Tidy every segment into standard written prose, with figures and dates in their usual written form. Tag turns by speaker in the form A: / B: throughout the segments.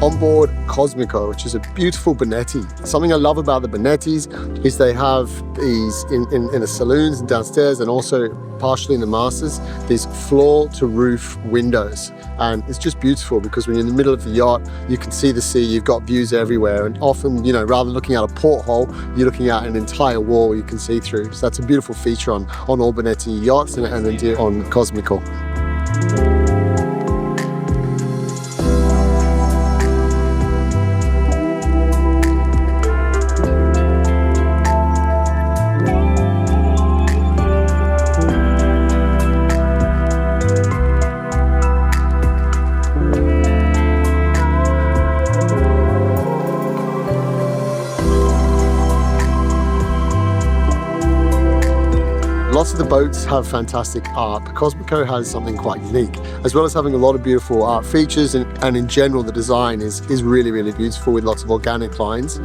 A: onboard Cosmico, which is a beautiful Benetti. Something I love about the Benettis is they have these in the saloons and downstairs, and also partially in the masters, these floor to roof windows. And it's just beautiful because when you're in the middle of the yacht, you can see the sea, you've got views everywhere. And often, you know, rather than looking at a porthole, you're looking at an entire wall you can see through. So that's a beautiful feature on all Benetti yachts and indeed on Cosmico. Lots of the boats have fantastic art, but Cosmico has something quite unique. As well as having a lot of beautiful art features, and in general the design is really, really beautiful with lots of organic lines.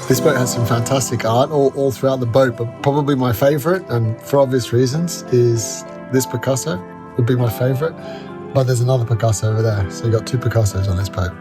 A: This boat has some fantastic art all throughout the boat, but probably my favorite, and for obvious reasons, is this Picasso would be my favorite. But there's another Picasso over there, so you've got two Picassos on this boat.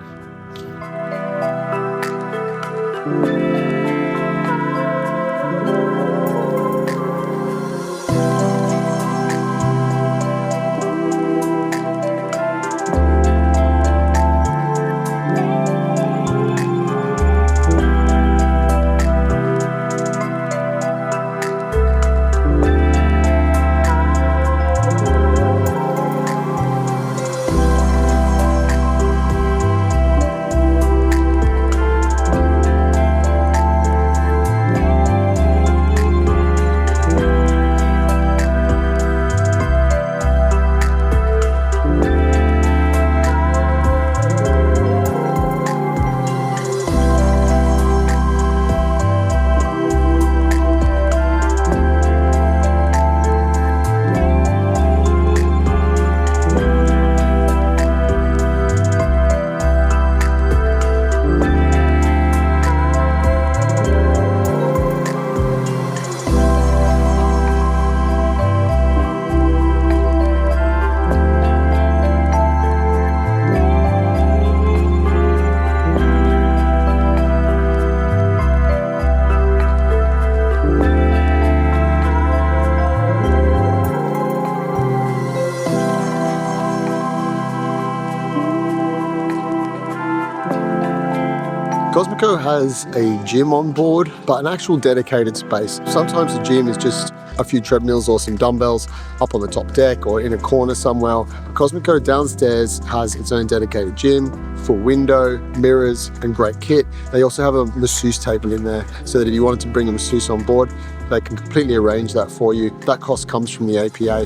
A: Cosmico has a gym on board, but an actual dedicated space. Sometimes the gym is just a few treadmills or some dumbbells up on the top deck or in a corner somewhere. But Cosmico downstairs has its own dedicated gym, full window, mirrors, and great kit. They also have a masseuse table in there, so that if you wanted to bring a masseuse on board, they can completely arrange that for you. That cost comes from the APA,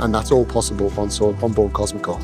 A: and that's all possible on board Cosmico.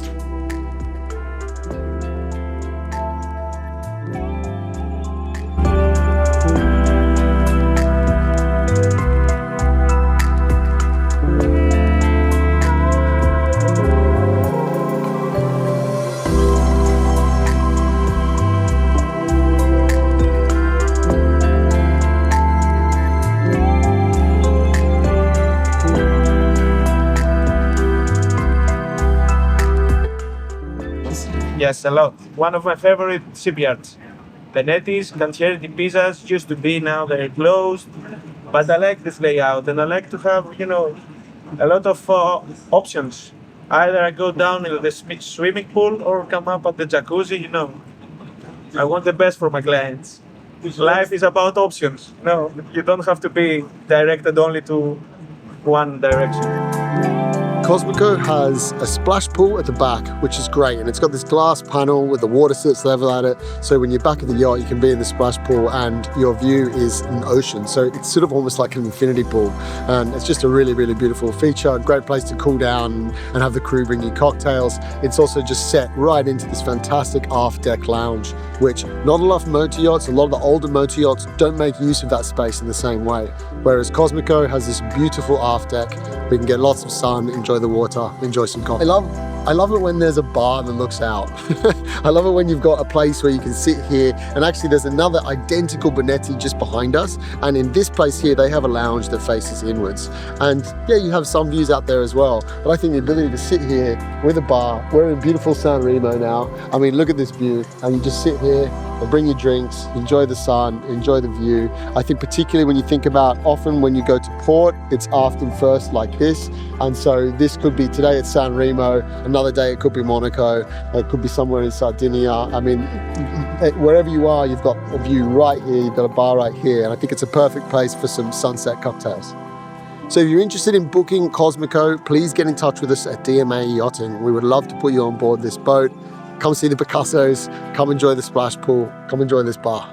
B: Yes, a lot. One of my favorite shipyards. Benetti's, Picassos used to be, now they're closed. But I like this layout, and I like to have, you know, a lot of options. Either I go down in the swimming pool or come up at the jacuzzi, you know. I want the best for my clients. Life is about options. No, you don't have to be directed only to one direction.
A: Cosmico has a splash pool at the back, which is great, and it's got this glass panel with the water sits level at it, so when you're back at the yacht you can be in the splash pool and your view is an ocean, so it's sort of almost like an infinity pool, and it's just a really beautiful feature. Great place to cool down and have the crew bring you cocktails. It's also just set right into this fantastic aft deck lounge, which not a lot of motor yachts, a lot of the older motor yachts don't make use of that space in the same way, whereas Cosmico has this beautiful aft deck. We can get lots of sun, enjoy the water, enjoy some coffee. I love it when there's a bar that looks out. I love it when you've got a place where you can sit here, and actually there's another identical Benetti just behind us, and in this place here they have a lounge that faces inwards, and yeah, you have some views out there as well, but I think the ability to sit here with a bar, we're in beautiful San Remo now, I mean look at this view, and you just sit here and bring your drinks, enjoy the sun, enjoy the view. I think particularly when you think about often when you go to port, it's aft and first like this, and so this could be today it's San Remo, another day it could be Monaco, it could be somewhere in Sardinia. I mean, wherever you are, you've got a view right here, you've got a bar right here, and I think it's a perfect place for some sunset cocktails. So if you're interested in booking Cosmico, please get in touch with us at DMA Yachting. We would love to put you on board this boat. Come see the Picassos, come enjoy the splash pool, come enjoy this bar.